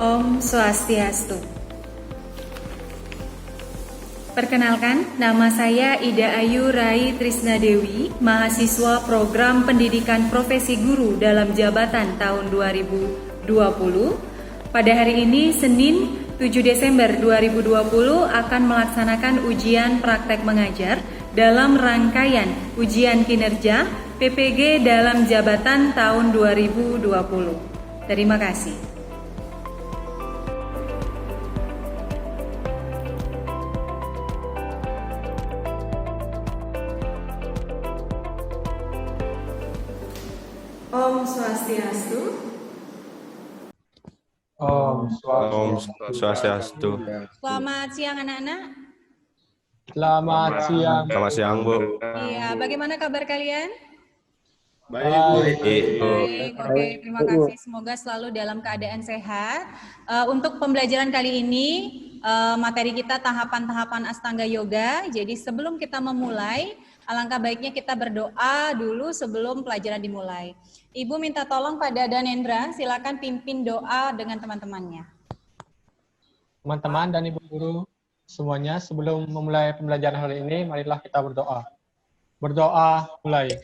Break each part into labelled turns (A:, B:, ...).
A: Om Swastiastu. Perkenalkan, nama saya Ida Ayu Rai Trisnadewi, mahasiswa Program Pendidikan Profesi Guru dalam Jabatan tahun 2020. Pada hari ini, Senin 7 Desember 2020 akan melaksanakan ujian praktek mengajar dalam rangkaian ujian kinerja PPG dalam jabatan tahun 2020. Terima kasih. Om Swastiastu.
B: Om
C: Swastiastu.
A: Selamat siang anak-anak.
B: Selamat siang.
C: Selamat siang, Bu.
A: Iya, bagaimana kabar kalian?
B: Baik.
A: Baik, oke, terima kasih. Semoga selalu dalam keadaan sehat. Untuk pembelajaran kali ini, materi kita tahapan-tahapan Astanga Yoga. Jadi sebelum kita memulai, alangkah baiknya kita berdoa dulu sebelum pelajaran dimulai. Ibu minta tolong pada Danendra, silakan pimpin doa dengan teman-temannya.
B: Teman-teman dan Ibu Guru semuanya, sebelum memulai pembelajaran hari ini, marilah kita berdoa. Berdoa mulai.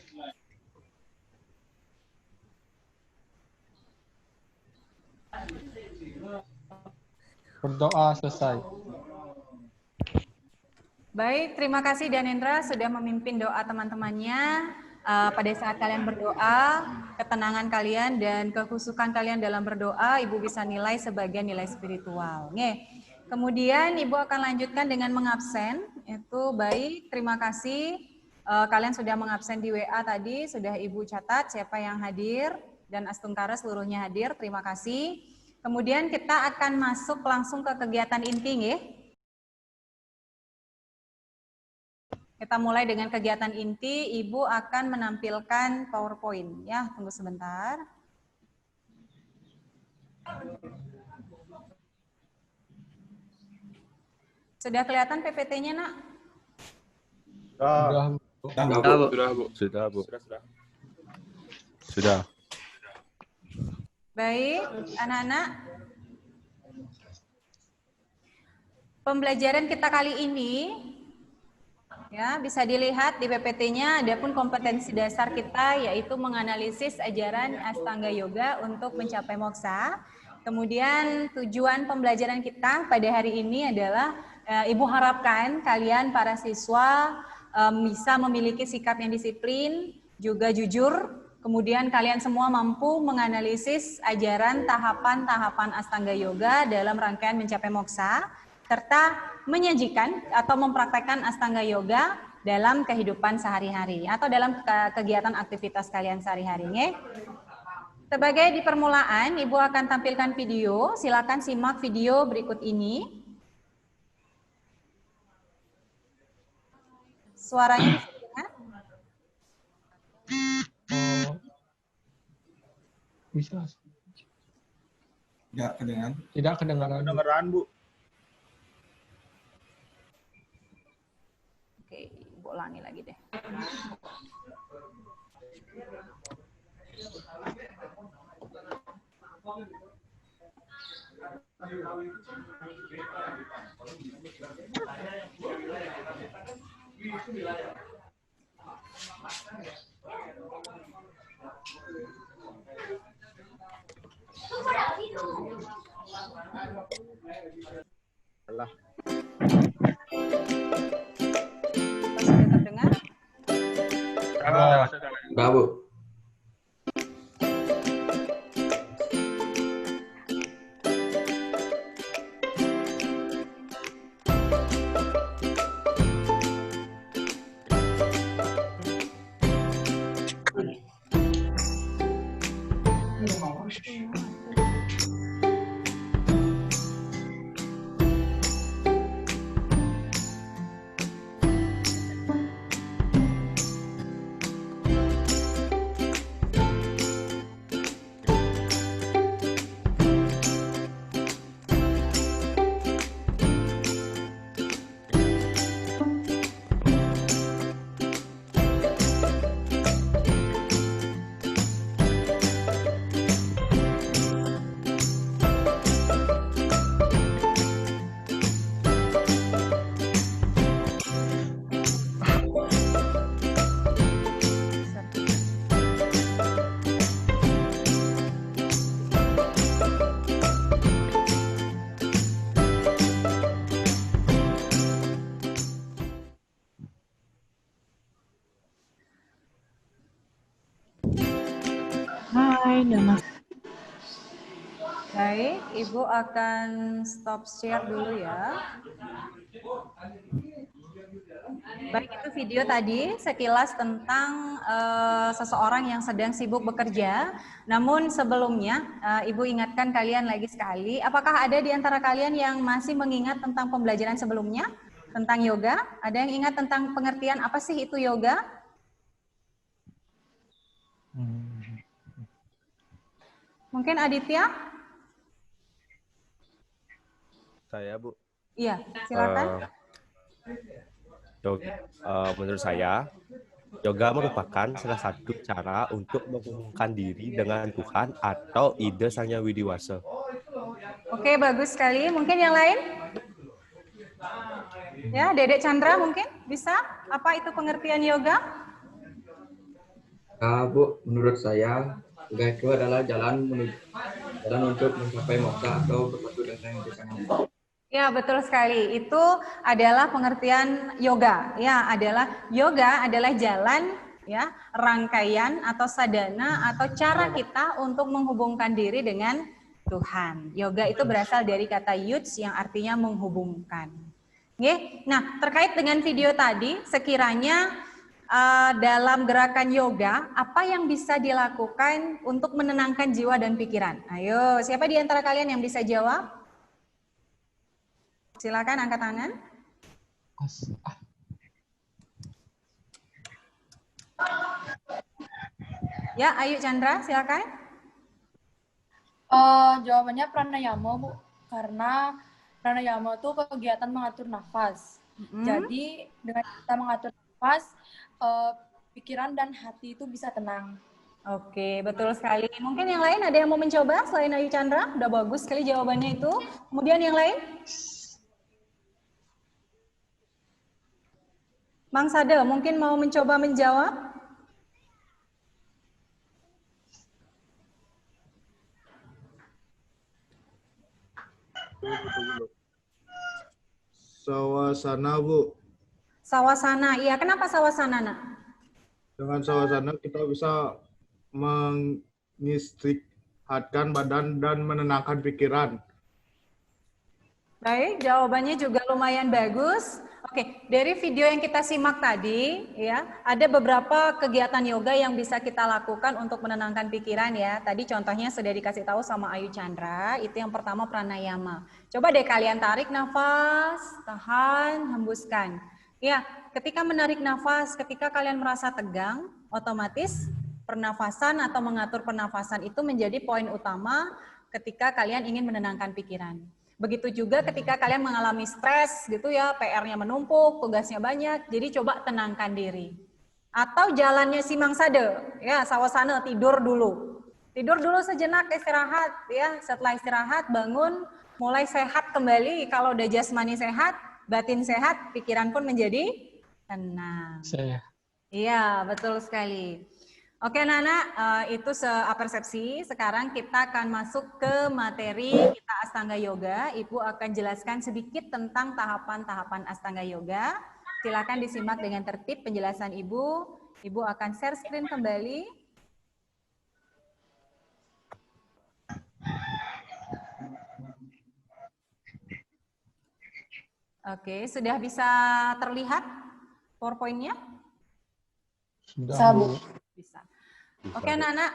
B: Berdoa selesai.
A: Baik, terima kasih Danendra sudah memimpin doa teman-temannya. Pada saat kalian berdoa, ketenangan kalian dan kekhusukan kalian dalam berdoa, Ibu bisa nilai sebagai nilai spiritual. Kemudian Ibu akan lanjutkan dengan mengabsen. Itu baik, terima kasih. Kalian sudah mengabsen di WA tadi, sudah Ibu catat siapa yang hadir, dan Astungkara seluruhnya hadir, terima kasih. Kemudian kita akan masuk langsung ke kegiatan inti, nggih. Kita mulai dengan kegiatan inti, Ibu akan menampilkan PowerPoint. Ya, tunggu sebentar. Sudah kelihatan PPT-nya, Nak?
C: Sudah, Bu. Sudah.
A: Baik, anak-anak. Pembelajaran kita kali ini, ya, bisa dilihat di PPT-nya, adapun kompetensi dasar kita yaitu menganalisis ajaran Astanga Yoga untuk mencapai moksa. Kemudian tujuan pembelajaran kita pada hari ini adalah Ibu harapkan kalian para siswa bisa memiliki sikap yang disiplin, juga jujur. Kemudian kalian semua mampu menganalisis ajaran tahapan-tahapan Astanga Yoga dalam rangkaian mencapai moksa, serta menyajikan atau mempraktekkan Astanga Yoga dalam kehidupan sehari-hari atau dalam kegiatan aktivitas kalian sehari-hari. Sebagai di permulaan, Ibu akan tampilkan video. Silakan simak video berikut ini. Suaranya bisa dengar?
B: Bisa.
D: Tidak kedengaran.
B: Tidak kedengaran.
D: Kedengaran, Bu.
A: Oke, Ibu ulangi lagi deh.
D: Alah.
A: Sudah terdengar?
D: Sudah, Bu.
A: Baik, Ibu akan stop share dulu ya. Baik, itu video tadi sekilas tentang seseorang yang sedang sibuk bekerja. Namun sebelumnya, Ibu ingatkan kalian lagi sekali, apakah ada di antara kalian yang masih mengingat tentang pembelajaran sebelumnya? Tentang yoga? Ada yang ingat tentang pengertian apa sih itu yoga? Mungkin Aditya?
C: Saya, Bu.
A: Iya, silakan.
C: Menurut saya, yoga merupakan salah satu cara untuk menghubungkan diri dengan Tuhan atau ide Sang Yang Widiwasa.
A: Oke, bagus sekali. Mungkin yang lain? Ya, Dedek Chandra mungkin bisa? Apa itu pengertian yoga?
D: Bu, menurut saya yoga itu adalah jalan untuk mencapai moksa atau bersatu dengan Yang Esa.
A: Ya, betul sekali. Itu adalah pengertian yoga. Ya, yoga adalah jalan, ya, rangkaian atau sadhana atau cara kita untuk menghubungkan diri dengan Tuhan. Yoga itu berasal dari kata yuds yang artinya menghubungkan. Oke. Nah, terkait dengan video tadi, sekiranya dalam gerakan yoga, apa yang bisa dilakukan untuk menenangkan jiwa dan pikiran? Ayo, siapa di antara kalian yang bisa jawab? Silakan angkat tangan. Ya, Ayu Chandra, silakan.
E: Jawabannya pranayama, Bu. Karena pranayama itu kegiatan mengatur nafas. Jadi dengan kita mengatur nafas, pikiran dan hati itu bisa tenang.
A: Oke, betul sekali. Mungkin yang lain ada yang mau mencoba selain Ayu Chandra? Udah bagus sekali jawabannya itu. Kemudian yang lain? Mang Sade, mungkin mau mencoba menjawab?
F: Sawasana, Bu.
A: Sawasana, iya. Kenapa sawasana, Nak?
F: Dengan sawasana kita bisa mengistirahatkan badan dan menenangkan pikiran.
A: Baik, jawabannya juga lumayan bagus. Oke, dari video yang kita simak tadi, ya, ada beberapa kegiatan yoga yang bisa kita lakukan untuk menenangkan pikiran ya. Tadi contohnya sudah dikasih tahu sama Ayu Chandra, itu yang pertama pranayama. Coba deh kalian tarik nafas, tahan, hembuskan. Ya, ketika menarik nafas, ketika kalian merasa tegang, otomatis pernafasan atau mengatur pernafasan itu menjadi poin utama ketika kalian ingin menenangkan pikiran. Begitu juga ketika kalian mengalami stres gitu ya, PR-nya menumpuk, tugasnya banyak, jadi coba tenangkan diri. Atau jalannya si Mang Sade, ya, sawasana, tidur dulu. Tidur dulu sejenak, istirahat ya. Setelah istirahat bangun, mulai sehat kembali. Kalau udah jasmani sehat, batin sehat, pikiran pun menjadi tenang. Iya, betul sekali. Oke, Nana, itu persepsi. Sekarang kita akan masuk ke materi kita Astanga Yoga. Ibu akan jelaskan sedikit tentang tahapan-tahapan Astanga Yoga. Silakan disimak dengan tertib penjelasan Ibu. Ibu akan share screen kembali. Oke, sudah bisa terlihat PowerPoint-nya?
E: Bisa, Bu.
A: Bisa. Oke, Nana,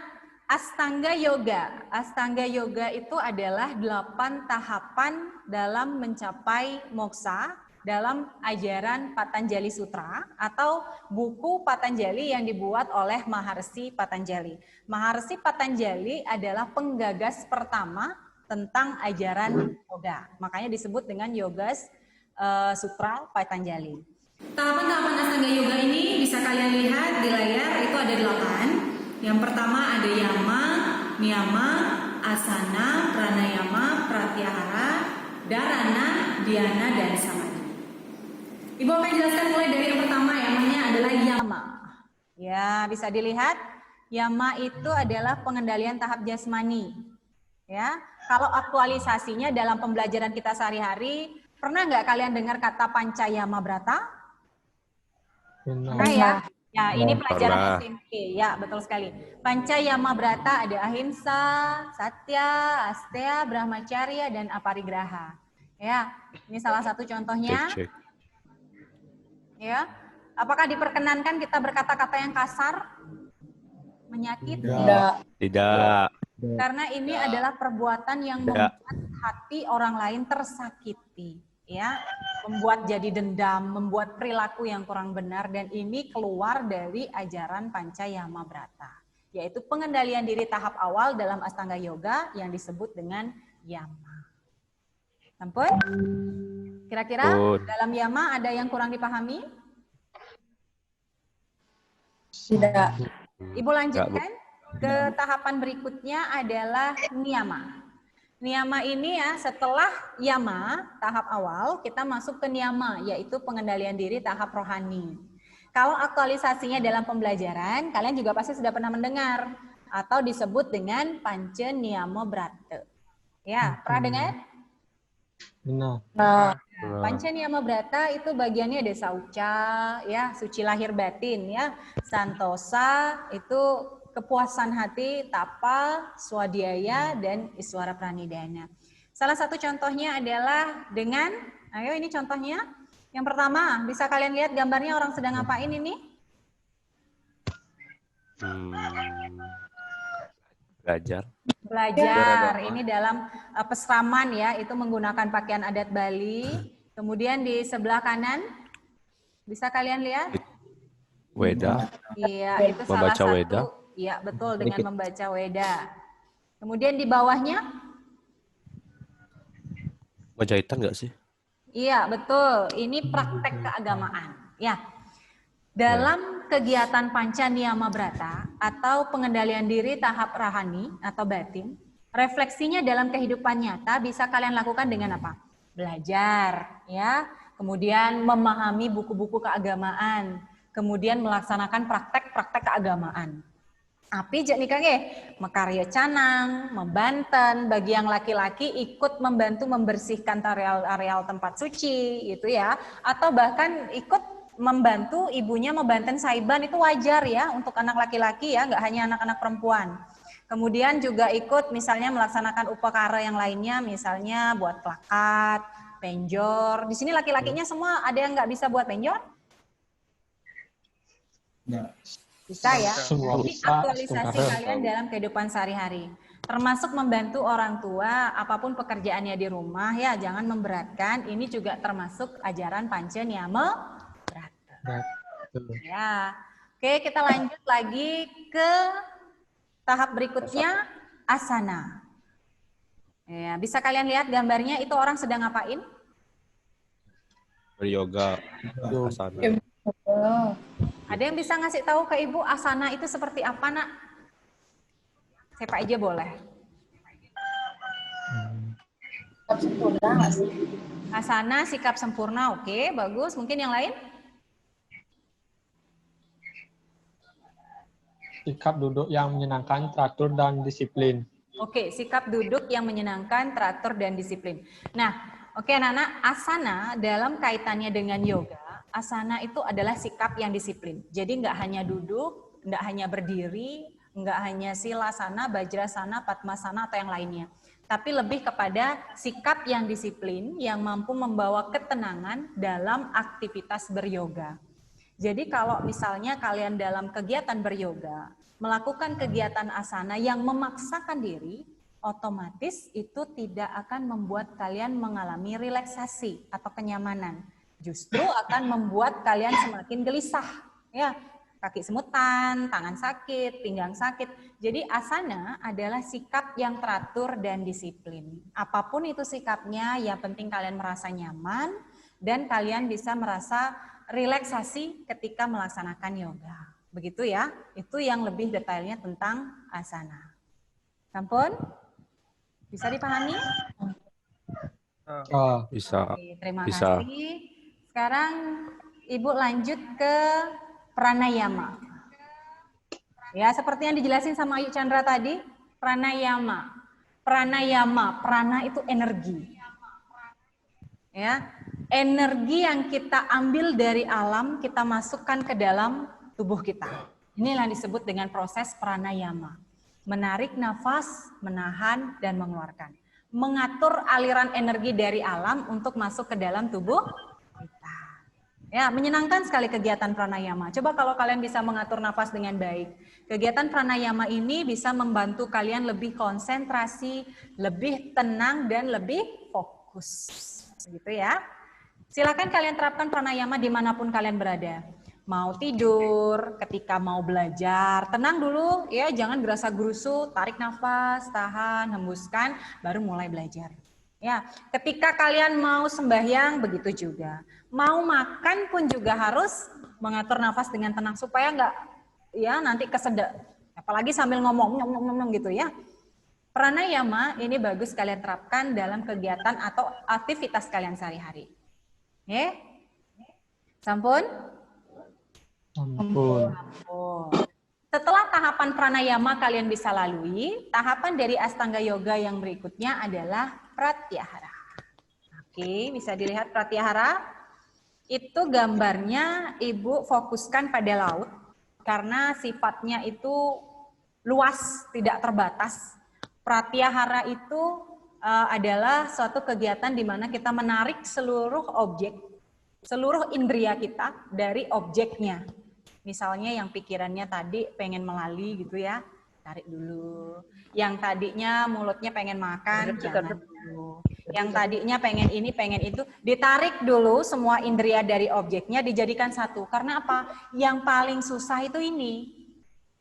A: Astanga Yoga. Astanga Yoga itu adalah 8 tahapan dalam mencapai moksa dalam ajaran Patanjali Sutra atau buku Patanjali yang dibuat oleh Maharsi Patanjali. Maharsi Patanjali adalah penggagas pertama tentang ajaran yoga. Makanya disebut dengan Yogas Sutra Patanjali. Tahapan-tahapan Astanga Yoga ini bisa kalian lihat di layar, itu ada 8. Yang pertama ada yama, niyama, asana, pranayama, pratyahara, dharana, dhyana, dan samadhi. Ibu akan jelaskan mulai dari yang pertama, namanya adalah yama. Ya, bisa dilihat, yama itu adalah pengendalian tahap jasmani. Ya, kalau aktualisasinya dalam pembelajaran kita sehari-hari, pernah nggak kalian dengar kata pancayama brata? Pernah ya? Ya, ini pelajaran
C: Pernah.
A: SMP. Ya, betul sekali. Pancayama Brata ada ahimsa, satya, asteya, brahmacharya, dan aparigraha. Ya, ini salah satu contohnya.
C: Cek.
A: Ya, apakah diperkenankan kita berkata-kata yang kasar, menyakiti?
C: Tidak.
A: Karena ini adalah perbuatan yang membuat hati orang lain tersakiti, ya, membuat jadi dendam, membuat perilaku yang kurang benar, dan ini keluar dari ajaran Pancayama Brata, yaitu pengendalian diri tahap awal dalam Astanga Yoga yang disebut dengan Yama. Sampun? Kira-kira dalam Yama ada yang kurang dipahami?
E: Tidak.
A: Ibu lanjutkan ke tahapan berikutnya adalah niyama. Niyama ini ya setelah yama tahap awal kita masuk ke niyama, yaitu pengendalian diri tahap rohani. Kalau aktualisasinya dalam pembelajaran kalian juga pasti sudah pernah mendengar atau disebut dengan Panca Niyama Brata. Ya, pernah dengar?
B: Benar.
E: Nah,
A: Panca Niyama Brata itu bagiannya ada sauca, ya, suci lahir batin, ya, santosa itu kepuasan hati, tapa, swadhyaya, dan iswara pranidhana. Salah satu contohnya adalah dengan, ayo ini contohnya. Yang pertama, bisa kalian lihat gambarnya orang sedang ngapain ini?
C: Belajar.
A: Belajar. Ini dalam pesraman ya, itu menggunakan pakaian adat Bali. Kemudian di sebelah kanan, bisa kalian lihat?
C: Weda.
A: Iya, itu salah
C: Membaca
A: satu.
C: Weda.
A: Iya, betul, dengan membaca Weda. Kemudian di bawahnya?
C: Penjahitan nggak sih?
A: Iya, betul. Ini praktek keagamaan. Ya. Dalam kegiatan Panca Niyama Brata atau pengendalian diri tahap rohani atau batin, refleksinya dalam kehidupan nyata bisa kalian lakukan dengan apa? Belajar, ya. Kemudian memahami buku-buku keagamaan, kemudian melaksanakan praktek-praktek keagamaan. Api jak nikah mekarya canang, membanten, bagi yang laki-laki ikut membantu membersihkan areal tempat suci gitu ya, atau bahkan ikut membantu ibunya membanten saiban, itu wajar ya untuk anak laki-laki ya, nggak hanya anak-anak perempuan. Kemudian juga ikut misalnya melaksanakan upakara yang lainnya, misalnya buat plakat, penjor. Di sini laki-lakinya semua ada yang nggak bisa buat penjor? Bisa ya. Jadi aktualisasi kalian dalam kehidupan sehari-hari. Termasuk membantu orang tua, apapun pekerjaannya di rumah ya, jangan memberatkan. Ini juga termasuk ajaran Panca Niyama Brata. Ya. Oke, kita lanjut lagi ke tahap berikutnya, asana. Ya, bisa kalian lihat gambarnya itu orang sedang ngapain?
C: Beryoga. Asana.
A: Ada yang bisa ngasih tahu ke Ibu asana itu seperti apa, Nak? Siapa aja boleh.
E: sikap sempurna nggak sih?
A: Asana sikap sempurna, oke, bagus. Mungkin yang lain?
B: Sikap duduk yang menyenangkan, teratur, dan disiplin.
A: Oke, sikap duduk yang menyenangkan, teratur, dan disiplin. Nah, oke anak-anak, asana dalam kaitannya dengan yoga, asana itu adalah sikap yang disiplin. Jadi nggak hanya duduk, nggak hanya berdiri, nggak hanya silasana, bajrasana, padmasana, atau yang lainnya. Tapi lebih kepada sikap yang disiplin yang mampu membawa ketenangan dalam aktivitas beryoga. Jadi kalau misalnya kalian dalam kegiatan beryoga, melakukan kegiatan asana yang memaksakan diri, otomatis itu tidak akan membuat kalian mengalami relaksasi atau kenyamanan. Justru akan membuat kalian semakin gelisah, ya, kaki semutan, tangan sakit, pinggang sakit. Jadi asana adalah sikap yang teratur dan disiplin. Apapun itu sikapnya, yang penting kalian merasa nyaman dan kalian bisa merasa relaksasi ketika melaksanakan yoga. Begitu ya, itu yang lebih detailnya tentang asana. Sampun? Bisa dipahami?
C: Bisa.
A: Oke, terima
C: Bisa.
A: kasih. Sekarang Ibu lanjut ke pranayama. Ya, seperti yang dijelasin sama Ayu Chandra tadi, pranayama. Pranayama, prana itu energi. Ya, energi yang kita ambil dari alam, kita masukkan ke dalam tubuh kita. Inilah yang disebut dengan proses pranayama. Menarik nafas, menahan, dan mengeluarkan. Mengatur aliran energi dari alam untuk masuk ke dalam tubuh kita. Ya, menyenangkan sekali kegiatan pranayama. Coba kalau kalian bisa mengatur nafas dengan baik. Kegiatan pranayama ini bisa membantu kalian lebih konsentrasi, lebih tenang, dan lebih fokus. Begitu ya. Silakan kalian terapkan pranayama dimanapun kalian berada. Mau tidur, ketika mau belajar, tenang dulu ya, jangan gerasa-gerusu, tarik nafas, tahan, hembuskan, baru mulai belajar. Ya, ketika kalian mau sembahyang begitu juga. Mau makan pun juga harus mengatur nafas dengan tenang supaya enggak ya nanti kesedek. Apalagi sambil ngomong nyom gitu ya. Pranayama ini bagus kalian terapkan dalam kegiatan atau aktivitas kalian sehari-hari. Ya. Sampun?
B: Ampun.
A: Setelah tahapan pranayama kalian bisa lalui, tahapan dari Astanga Yoga yang berikutnya adalah pratyahara. Oke, bisa dilihat pratyahara. Itu gambarnya Ibu fokuskan pada laut karena sifatnya itu luas, tidak terbatas. Pratyahara itu adalah suatu kegiatan di mana kita menarik seluruh objek, seluruh indera kita dari objeknya. Misalnya yang pikirannya tadi pengen melali gitu ya, tarik dulu. Yang tadinya mulutnya pengen makan, jangan dulu. Yang tadinya pengen ini, pengen itu, ditarik dulu semua indera dari objeknya, dijadikan satu. Karena apa? Yang paling susah itu ini.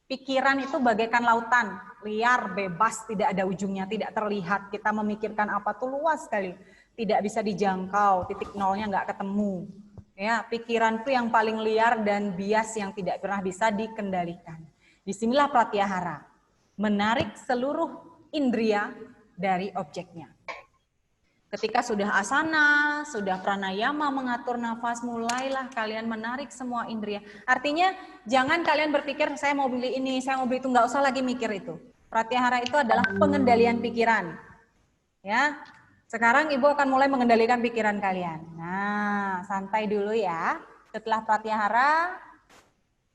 A: Pikiran itu bagaikan lautan, liar, bebas, tidak ada ujungnya, tidak terlihat. Kita memikirkan apa tuh luas sekali. Tidak bisa dijangkau, titik nolnya nggak ketemu. Ya, pikiran itu yang paling liar dan bias yang tidak pernah bisa dikendalikan. Disinilah pratyahara, menarik seluruh indera dari objeknya. Ketika sudah asana, sudah pranayama mengatur nafas, mulailah kalian menarik semua indera. Artinya jangan kalian berpikir saya mau beli ini, saya mau beli itu, nggak usah lagi mikir itu. Pratyahara itu adalah pengendalian pikiran. Ya. Sekarang Ibu akan mulai mengendalikan pikiran kalian. Nah, santai dulu ya. Setelah pratyahara,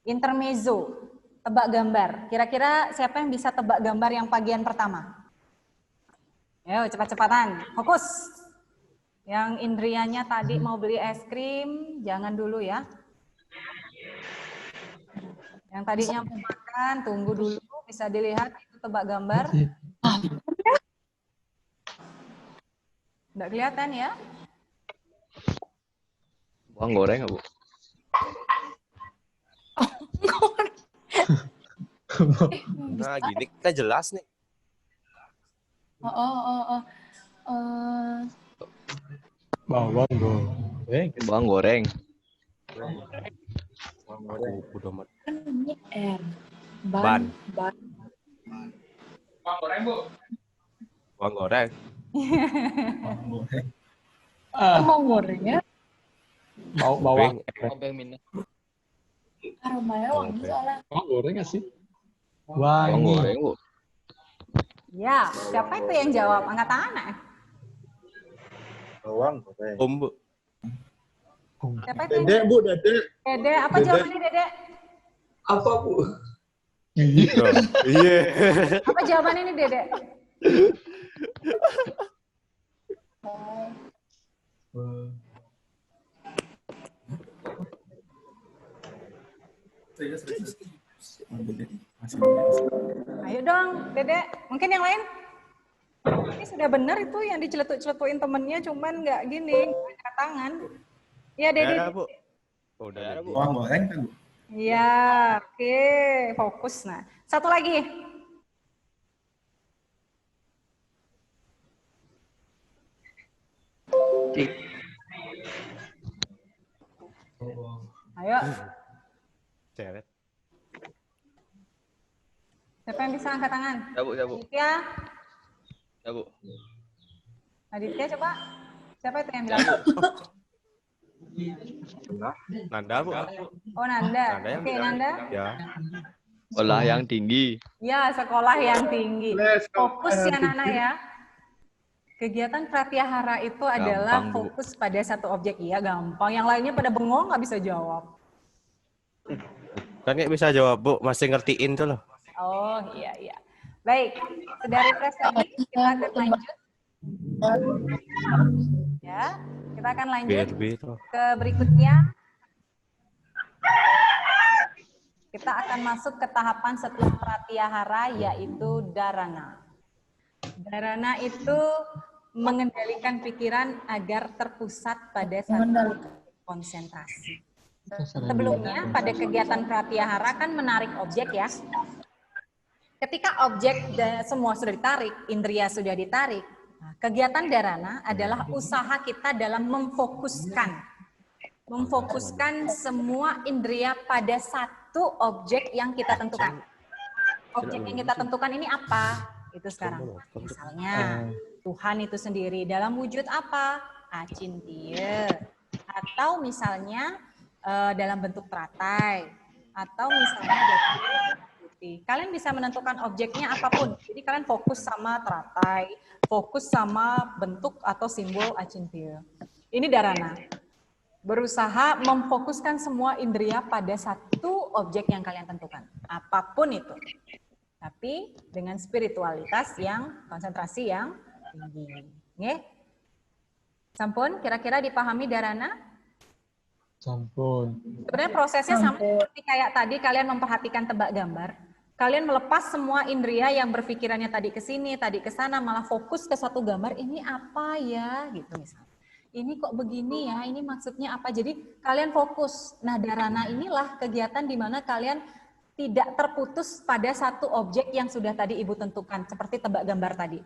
A: intermezzo, tebak gambar. Kira-kira siapa yang bisa tebak gambar yang bagian pertama? Ayo, cepat-cepatan. Fokus. Yang indrianya tadi mau beli es krim, jangan dulu ya. Yang tadinya mau makan, tunggu dulu. Bisa dilihat itu tebak gambar. Nggak kelihatan ya?
G: Bawang goreng nggak, Bu?
C: Nah, gini kita jelas nih.
B: Bawang goreng.
G: Bawang goreng.
C: Aku udah
E: Ini R.
C: Ban.
E: Ban.
C: Bawang goreng.
E: Mau goreng ya?
B: Bawang.
E: Aromanya wangi soalnya.
B: Bawang goreng nggak sih?
G: Bawang
B: Wangi.
G: goreng, Bu.
A: Ya, siapa itu yang jawab? Angkat tangan.
F: Bawang goreng.
C: Bu.
A: Siapa itu yang
F: Dede, Bu, Dede.
A: Dede, apa jawabannya Dede?
D: Apa, Bu?
C: Iya.
A: Apa jawabannya nih Dede? Ayo dong, Dede. Mungkin yang lain? Ini sudah benar itu yang diceletuk-celetuin temennya, cuman nggak gini, angkat tangan. Iya, Dede.
C: Ya, Bu. Oh, udah ada, Bu.
F: Bawang goreng kan, Bu?
A: Iya, oke. Fokus. Nah, satu lagi. Ayo,
C: Ceret.
A: siapa yang bisa angkat tangan?
G: Ya, Bu, ya, Bu.
A: Aditya,
G: Ya, Bu.
A: Aditya coba. Siapa itu yang bilang?
C: Nanda, Bu.
A: Oh, Nanda.
C: Nanda yang
A: Oke,
C: bilang.
A: Nanda.
C: Ya.
G: Sekolah yang tinggi.
A: Ya, sekolah yang tinggi.
F: Les,
A: Fokus
F: sekolah
A: ya
F: yang
A: anak-anak ya. Kegiatan pratyahara itu adalah
G: Gampang, Bu.
A: fokus pada satu objek. Iya, gampang. Yang lainnya pada bengong nggak bisa jawab.
C: Kan nggak bisa jawab, Bu. Masih ngertiin tuh loh.
A: Oh, iya, iya. Baik, sudah refresh lagi, kita akan lanjut. Ya, kita akan lanjut
C: BRB itu.
A: ke berikutnya. Kita akan masuk ke tahapan setelah pratyahara, yaitu dharana. Dharana itu mengendalikan pikiran agar terpusat pada satu konsentrasi. Sebelumnya pada kegiatan pratyahara kan menarik objek ya. Ketika objek semua sudah ditarik, indria sudah ditarik, kegiatan dharana adalah usaha kita dalam memfokuskan semua indria pada satu objek yang kita tentukan. Objek yang kita tentukan ini apa? Itu sekarang. Misalnya Tuhan itu sendiri dalam wujud apa? Acintya. Atau misalnya dalam bentuk teratai. Atau misalnya dalam bentuk putih. Kalian bisa menentukan objeknya apapun. Jadi kalian fokus sama teratai, fokus sama bentuk atau simbol acintya. Ini dharana. Berusaha memfokuskan semua indria pada satu objek yang kalian tentukan. Apapun itu. Tapi dengan spiritualitas yang konsentrasi yang tinggi. Nggih? Sampun, kira-kira dipahami dharana?
B: Sampun.
A: Sebenarnya prosesnya sama seperti kayak tadi kalian memperhatikan tebak gambar. Kalian melepas semua indria yang berpikirannya tadi ke sini, tadi ke sana, malah fokus ke satu gambar, ini apa ya? Gitu misalnya. Ini kok begini ya, ini maksudnya apa? Jadi kalian fokus. Nah, dharana inilah kegiatan di mana kalian tidak terputus pada satu objek yang sudah tadi Ibu tentukan, seperti tebak gambar tadi.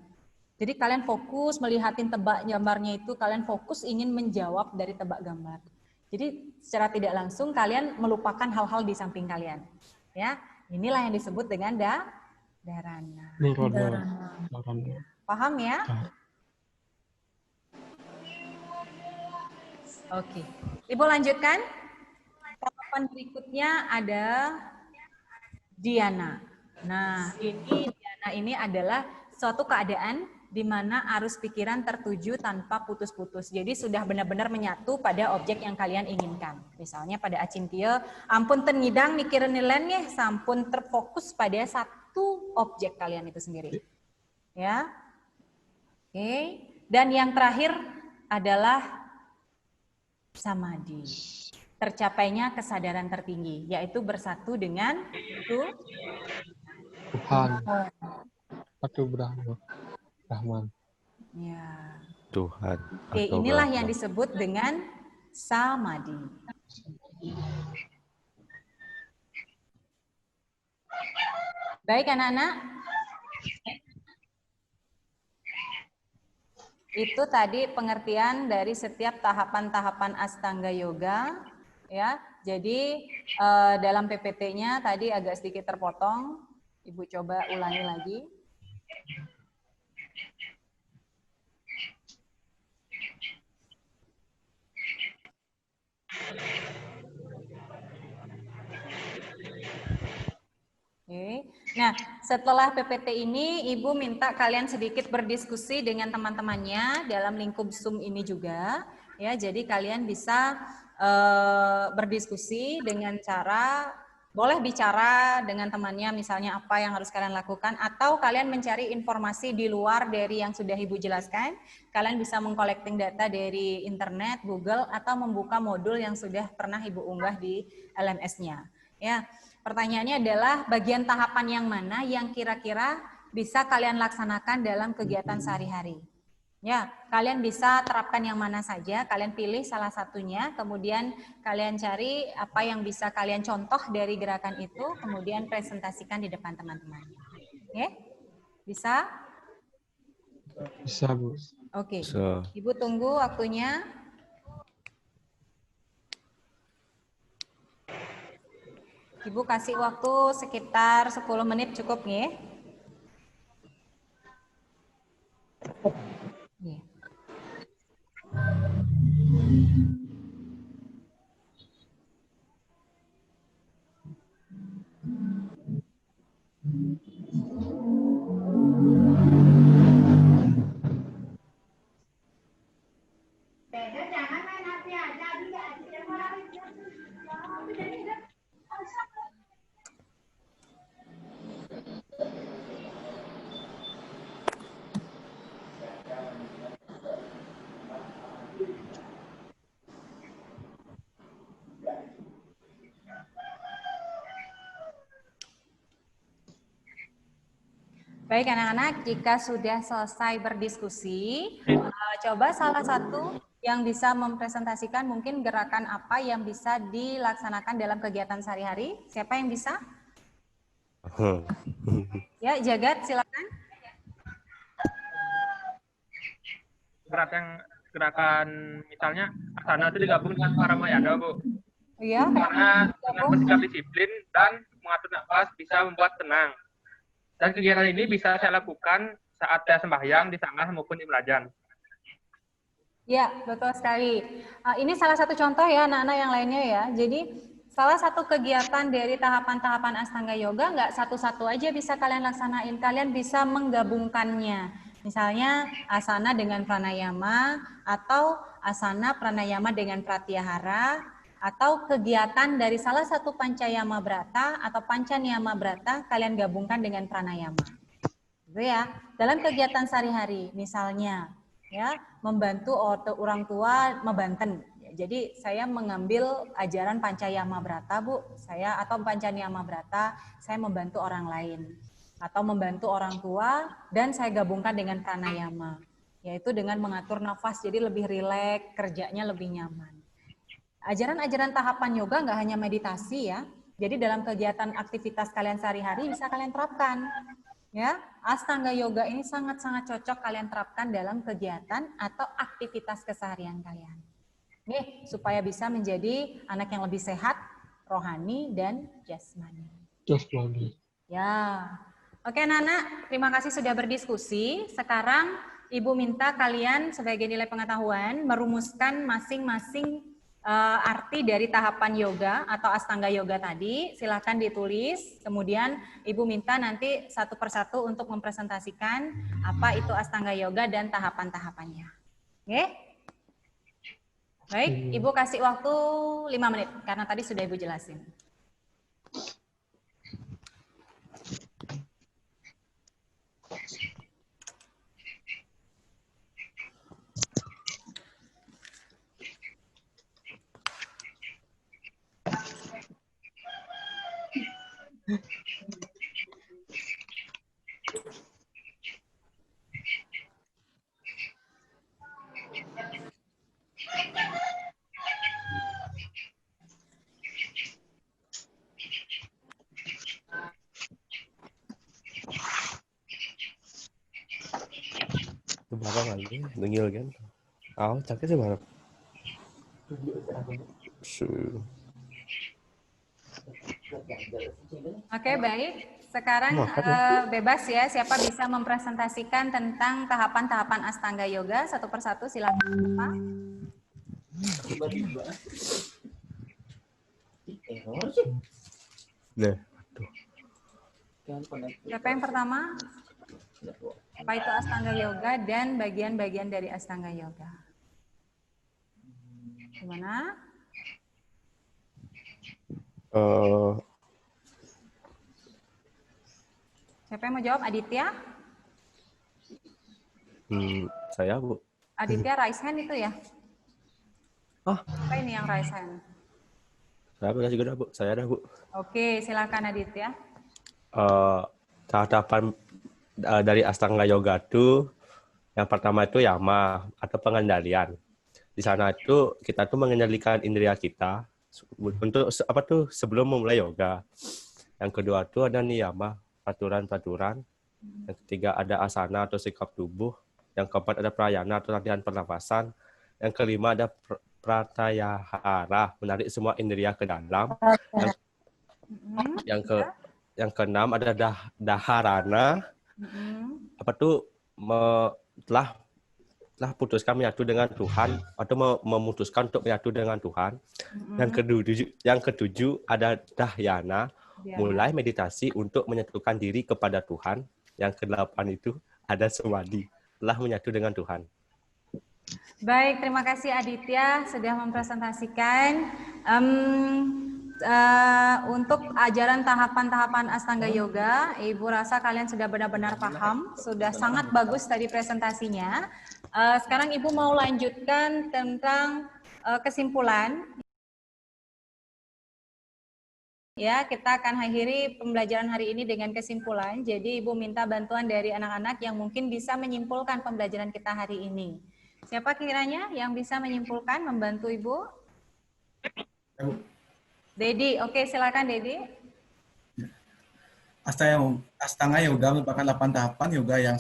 A: Jadi kalian fokus melihatin tebak gambarnya itu, kalian fokus ingin menjawab dari tebak gambar. Jadi secara tidak langsung kalian melupakan hal-hal di samping kalian. Ya, inilah yang disebut dengan dharana. Paham ya? Oke. Ibu lanjutkan. Tahapan berikutnya ada dhyana. Nah, dhyana ini adalah suatu keadaan di mana arus pikiran tertuju tanpa putus-putus. Jadi sudah benar-benar menyatu pada objek yang kalian inginkan. Misalnya pada acintya, ampun tenidang mikirin nilennya, sampun terfokus pada satu objek kalian itu sendiri. Ya. Oke. Dan yang terakhir adalah samadhi. Tercapainya kesadaran tertinggi, yaitu bersatu dengan
B: Tuhan. Satu Brahman.
A: Ya.
C: Tuhan.
A: Oke, inilah yang disebut dengan samadhi. Baik anak-anak. Itu tadi pengertian dari setiap tahapan-tahapan Astanga Yoga. Ya, jadi dalam PPT-nya tadi agak sedikit terpotong. Ibu coba ulangi lagi. Oke. Nah, setelah PPT ini, Ibu minta kalian sedikit berdiskusi dengan teman-temannya dalam lingkup Zoom ini juga. Ya, jadi kalian bisa berdiskusi dengan cara, boleh bicara dengan temannya misalnya apa yang harus kalian lakukan, atau kalian mencari informasi di luar dari yang sudah Ibu jelaskan. Kalian bisa mengcollecting data dari internet, Google, atau membuka modul yang sudah pernah Ibu unggah di LMS-nya. Ya. Pertanyaannya adalah bagian tahapan yang mana yang kira-kira bisa kalian laksanakan dalam kegiatan sehari-hari. Ya, kalian bisa terapkan yang mana saja, kalian pilih salah satunya, kemudian kalian cari apa yang bisa kalian contoh dari gerakan itu, kemudian presentasikan di depan teman-teman. Oke? Bisa?
B: Bisa, Bu.
A: Oke.
C: So.
A: Ibu tunggu waktunya. Ibu kasih waktu sekitar 10 menit cukup nggih? Nggih. Baik anak-anak, jika sudah selesai berdiskusi, coba salah satu yang bisa mempresentasikan mungkin gerakan apa yang bisa dilaksanakan dalam kegiatan sehari-hari. Siapa yang bisa? Ya, Jagat, silakan.
H: Gerakan misalnya asana itu digabung dengan Paramayana, Bu.
A: Iya.
H: Karena dengan bersikap disiplin dan mengatur nafas bisa membuat tenang. Dan kegiatan ini bisa saya lakukan saat saya sembahyang di sangah maupun di belajar.
A: Ya, betul sekali. Ini salah satu contoh ya anak-anak yang lainnya ya. Jadi salah satu kegiatan dari tahapan-tahapan Astanga Yoga nggak satu-satu aja bisa kalian laksanain. Kalian bisa menggabungkannya. Misalnya asana dengan pranayama atau asana pranayama dengan pratyahara atau kegiatan dari salah satu pancayama brata atau pancanyama brata kalian gabungkan dengan pranayama. Gitu ya. Dalam kegiatan sehari-hari misalnya ya membantu orang tua membanten. Jadi saya mengambil ajaran pancayama brata, Bu. Saya atau pancanyama brata, saya membantu orang lain atau membantu orang tua dan saya gabungkan dengan pranayama, yaitu dengan mengatur nafas jadi lebih rileks, kerjanya lebih nyaman. Ajaran-ajaran tahapan yoga nggak hanya meditasi ya. Jadi dalam kegiatan aktivitas kalian sehari-hari bisa kalian terapkan. Ya, Astanga Yoga ini sangat-sangat cocok kalian terapkan dalam kegiatan atau aktivitas keseharian kalian. Nih, supaya bisa menjadi anak yang lebih sehat, rohani dan jasmani.
B: Jasmani.
A: Ya. Oke, Nana, terima kasih sudah berdiskusi. Sekarang Ibu minta kalian sebagai nilai pengetahuan merumuskan masing-masing arti dari tahapan yoga atau Astanga Yoga tadi. Silakan ditulis, kemudian Ibu minta nanti satu persatu untuk mempresentasikan apa itu Astanga Yoga dan tahapan-tahapannya. Oke? Baik, Ibu kasih waktu 5 menit, karena tadi sudah Ibu jelasin.
C: Berapa kali dengil kan? Cakep sih mana?
A: Oke, baik. Sekarang bebas ya, siapa bisa mempresentasikan tentang tahapan-tahapan Astanga Yoga satu persatu, silakan Pak.
C: Nah,
A: Siapa yang pertama? Apa itu Astanga Yoga dan bagian-bagian dari Astanga Yoga? Gimana? Siapa yang mau jawab? Aditya?
C: Saya, Bu.
A: Aditya raise hand itu ya? Apa ini yang raise hand?
C: Saya juga dah, Bu. Saya dah, Bu.
A: Oke, silakan Aditya.
C: Tahapan dari Astanga Yoga itu yang pertama itu yama atau pengendalian. Di sana itu kita tuh mengendalikan indera kita untuk apa tuh sebelum memulai yoga. Yang kedua itu ada niyama, peraturan-peraturan. Yang ketiga ada asana atau sikap tubuh. Yang keempat ada prayana atau latihan pernapasan. Yang kelima ada pratyahara, menarik semua indera ke dalam. Yang keenam ada daharana. Apa tuh telah putuskan menyatu dengan Tuhan atau memutuskan untuk menyatu dengan Tuhan. Yang ketujuh ada dahyana, mulai meditasi untuk menyatukan diri kepada Tuhan. Yang kedelapan itu ada samadhi, telah menyatu dengan Tuhan.
A: Baik, terima kasih Aditya sudah mempresentasikan untuk ajaran tahapan-tahapan Astanga Yoga. Ibu rasa kalian sudah benar-benar paham, sudah sangat bagus tadi presentasinya. Sekarang Ibu mau lanjutkan tentang kesimpulan ya kita akan akhiri pembelajaran hari ini dengan kesimpulan. Jadi Ibu minta bantuan dari anak-anak yang mungkin bisa menyimpulkan pembelajaran kita hari ini. Siapa kiranya yang bisa menyimpulkan, membantu Ibu? Dedi, oke silakan Dedi.
I: Astanga Yoga merupakan 8 tahapan yoga yang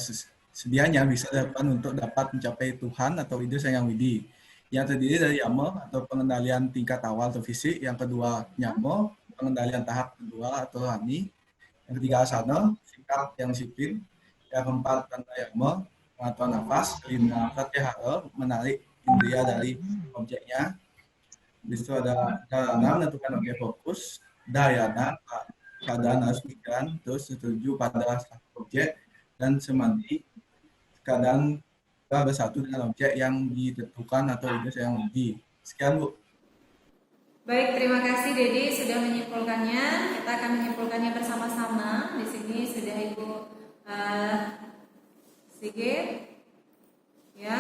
I: sedianya bisa dilakukan untuk dapat mencapai Tuhan atau ide Sang Hyang Widi. Yang terdiri dari yama atau pengendalian tingkat awal atau fisik, yang kedua nyama, pengendalian tahap kedua atau rohani, yang ketiga asana, sikap yang disiplin, yang keempat pranayama, mengatur nafas, kelima pratyahara, menarik indria dari objeknya. Di situ ada dharana, menentukan objek fokus, dayana, keadaan harus pikiran, terus setuju pada objek, dan semanti, keadaan bersatu dengan objek yang ditentukan atau ide yang lebih. Sekian, Bu.
A: Baik, terima kasih Dedi sudah menyimpulkannya. Kita akan menyimpulkannya bersama-sama. Di sini sudah Ibu Sigit. Ya,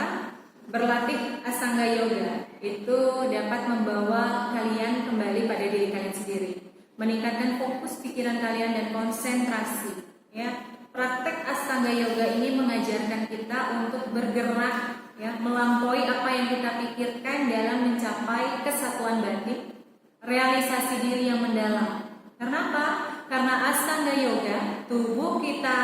A: berlatih Astanga Yoga itu dapat membawa kalian kembali pada diri kalian sendiri, meningkatkan fokus pikiran kalian dan konsentrasi. Ya, praktek Astanga Yoga ini mengajarkan kita untuk bergerak, ya, melampaui apa yang kita pikirkan dalam mencapai kesatuan batin, realisasi diri yang mendalam. Kenapa? Karena Astanga Yoga, tubuh kita,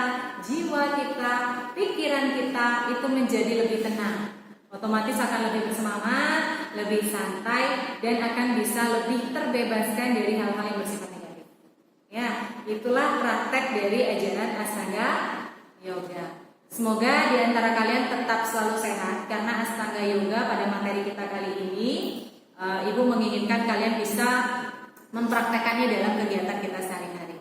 A: jiwa kita, pikiran kita itu menjadi lebih tenang. Otomatis akan lebih bersemangat, lebih santai, dan akan bisa lebih terbebaskan dari hal-hal yang bersifat negatif. Ya, itulah praktek dari ajaran Astanga Yoga. Semoga di antara kalian tetap selalu sehat, karena Astanga Yoga pada materi kita kali ini, Ibu menginginkan kalian bisa mempraktekannya dalam kegiatan kita sehari-hari.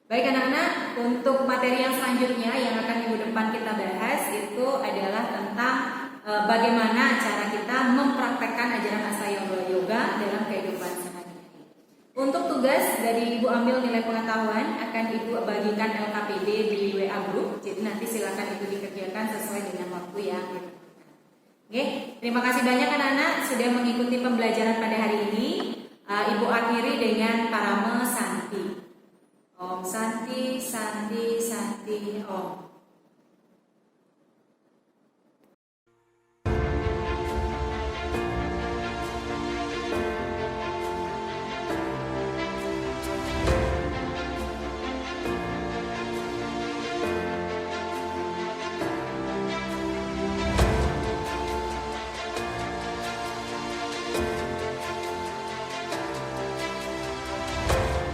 A: Baik anak-anak, untuk materi yang selanjutnya yang akan minggu depan kita bahas itu adalah tentang bagaimana cara kita mempraktekkan ajaran Astanga Yoga dalam kehidupan sehari-hari. Untuk tugas dari Ibu ambil nilai pengetahuan akan Ibu bagikan LKPD di WA Group. Jadi nanti silakan itu dikerjakan sesuai dengan waktu yang ditentukan. Oke, terima kasih banyak anak-anak sudah mengikuti pembelajaran pada hari ini. Ibu akhiri dengan parama Santi. Om Santi, Santi, Santi, Om.